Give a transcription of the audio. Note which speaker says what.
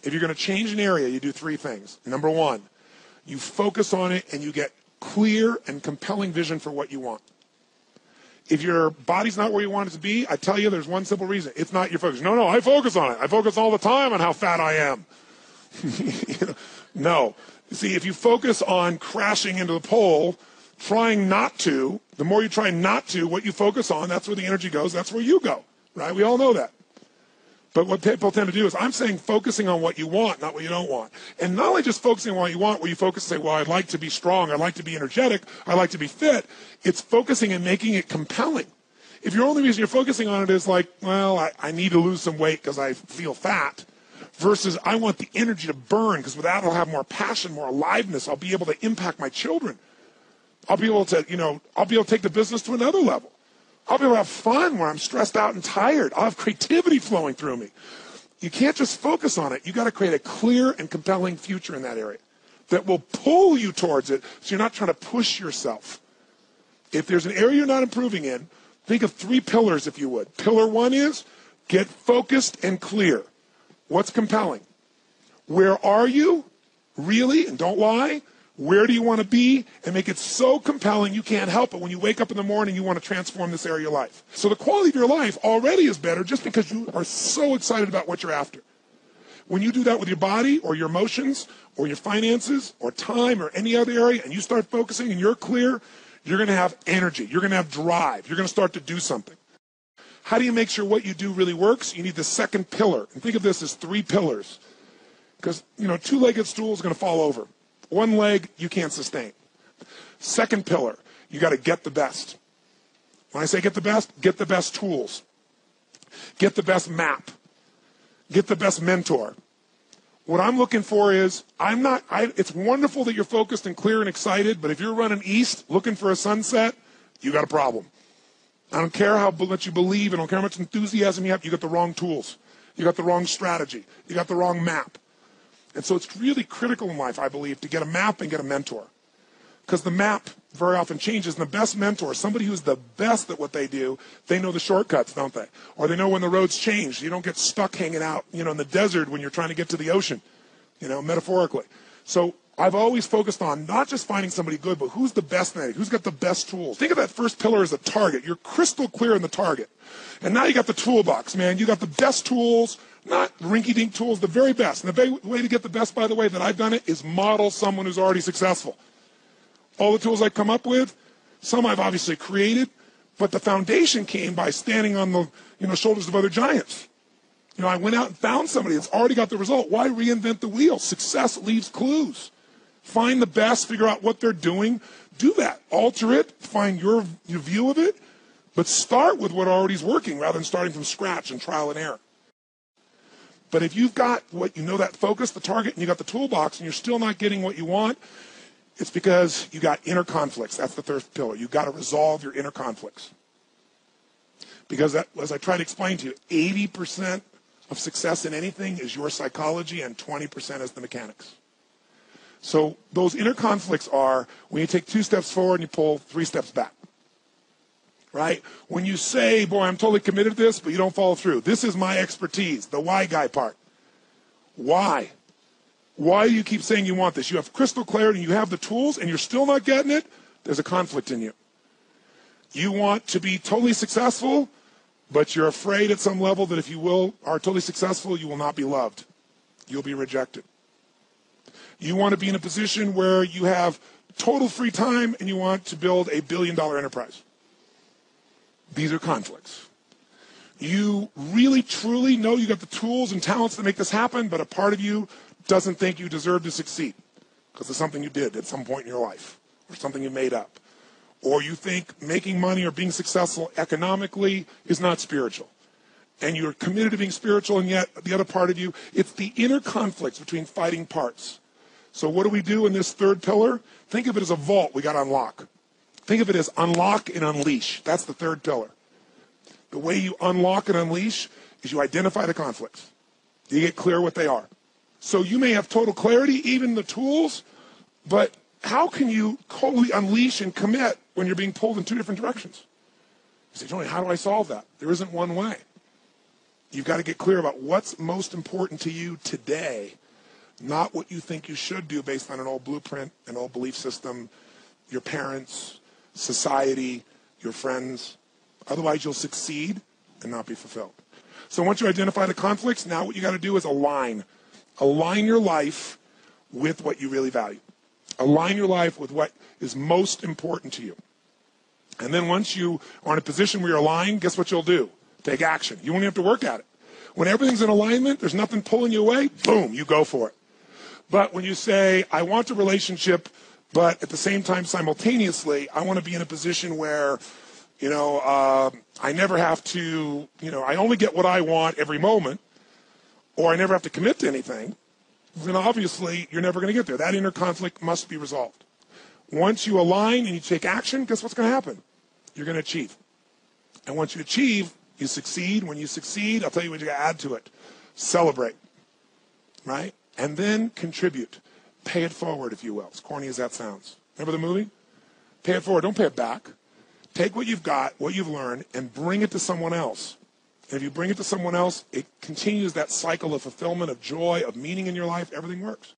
Speaker 1: if you're going to change an area, you do three things. Number one, you focus on it and you get clear and compelling vision for what you want. If your body's not where you want it to be, I tell you there's one simple reason. It's not your focus. No, I focus on it. I focus all the time on how fat I am. No. See, if you focus on crashing into the pole, trying not to, the more you try not to, what you focus on, that's where the energy goes, that's where you go, right? We all know that. But what people tend to do is, I'm saying focusing on what you want, not what you don't want. And not only just focusing on what you want, where you focus and say, well, I'd like to be strong, I'd like to be energetic, I'd like to be fit. It's focusing and making it compelling. If your only reason you're focusing on it is like, well, I need to lose some weight because I feel fat, versus I want the energy to burn because with that I'll have more passion, more aliveness, I'll be able to impact my children. I'll be able to, I'll be able to take the business to another level. I'll be able to have fun where I'm stressed out and tired. I'll have creativity flowing through me. You can't just focus on it. You got to create a clear and compelling future in that area that will pull you towards it so you're not trying to push yourself. If there's an area you're not improving in, think of three pillars, if you would. Pillar one is get focused and clear. What's compelling? Where are you? Really? And don't lie. Where do you want to be? And make it so compelling you can't help it. When you wake up in the morning, you want to transform this area of your life. So the quality of your life already is better just because you are so excited about what you're after. When you do that with your body or your emotions or your finances or time or any other area and you start focusing and you're clear, you're going to have energy. You're going to have drive. You're going to start to do something. How do you make sure what you do really works? You need the second pillar. And think of this as three pillars. Because, two-legged stool is going to fall over. One leg, you can't sustain. Second pillar, you got to get the best. When I say get the best tools. Get the best map. Get the best mentor. What I'm looking for is, it's wonderful that you're focused and clear and excited, but if you're running east looking for a sunset, you got a problem. I don't care how much you believe, I don't care how much enthusiasm you have, you got the wrong tools. You got the wrong strategy. You got the wrong map. And so it's really critical in life, I believe, to get a map and get a mentor. Because the map very often changes. And the best mentor, somebody who's the best at what they do, they know the shortcuts, don't they? Or they know when the roads change. You don't get stuck hanging out, in the desert when you're trying to get to the ocean, metaphorically. So I've always focused on not just finding somebody good, but who's the best at it, who's got the best tools. Think of that first pillar as a target. You're crystal clear in the target. And now you got the toolbox, man. You got the best tools, not rinky-dink tools, the very best. And the way to get the best, by the way, that I've done it is model someone who's already successful. All the tools I come up with, some I've obviously created, but the foundation came by standing on the shoulders of other giants. I went out and found somebody that's already got the result. Why reinvent the wheel? Success leaves clues. Find the best, figure out what they're doing, do that. Alter it, find your view of it, but start with what already is working rather than starting from scratch and trial and error. But if you've got that focus, the target, and you got the toolbox, and you're still not getting what you want, it's because you got inner conflicts. That's the third pillar. You've got to resolve your inner conflicts. Because as I try to explain to you, 80% of success in anything is your psychology and 20% is the mechanics. So those inner conflicts are when you take 2 steps forward and you pull 3 steps back. Right? When you say, boy, I'm totally committed to this, but you don't follow through. This is my expertise, the why guy part. Why? Why do you keep saying you want this? You have crystal clarity, you have the tools, and you're still not getting it? There's a conflict in you. You want to be totally successful, but you're afraid at some level that if you are totally successful, you will not be loved. You'll be rejected. You want to be in a position where you have total free time and you want to build a billion-dollar enterprise. These are conflicts. You really, truly know you got the tools and talents to make this happen, but a part of you doesn't think you deserve to succeed because it's something you did at some point in your life or something you made up. Or you think making money or being successful economically is not spiritual. And you're committed to being spiritual, and yet the other part of you, it's the inner conflicts between fighting parts. So what do we do in this third pillar? Think of it as a vault we got to unlock. Think of it as unlock and unleash. That's the third pillar. The way you unlock and unleash is you identify the conflicts. You get clear what they are. So you may have total clarity, even the tools, but how can you totally unleash and commit when you're being pulled in 2 different directions? You say, Tony, how do I solve that? There isn't one way. You've got to get clear about what's most important to you today, not what you think you should do based on an old blueprint, an old belief system, your parents, society, your friends. Otherwise, you'll succeed and not be fulfilled. So once you identify the conflicts, now what you got to do is align. Align your life with what you really value. Align your life with what is most important to you. And then once you are in a position where you're aligned, guess what you'll do? Take action. You won't even have to work at it. When everything's in alignment, there's nothing pulling you away, boom, you go for it. But when you say, I want a relationship, but at the same time, simultaneously, I want to be in a position where, I never have to, I only get what I want every moment, or I never have to commit to anything, then obviously you're never going to get there. That inner conflict must be resolved. Once you align and you take action, guess what's going to happen? You're going to achieve. And once you achieve, you succeed. When you succeed, I'll tell you what you got to add to it. Celebrate, right? And then contribute. Pay it forward, if you will. As corny as that sounds. Remember the movie? Pay it forward. Don't pay it back. Take what you've got, what you've learned, and bring it to someone else. And if you bring it to someone else, it continues that cycle of fulfillment, of joy, of meaning in your life. Everything works.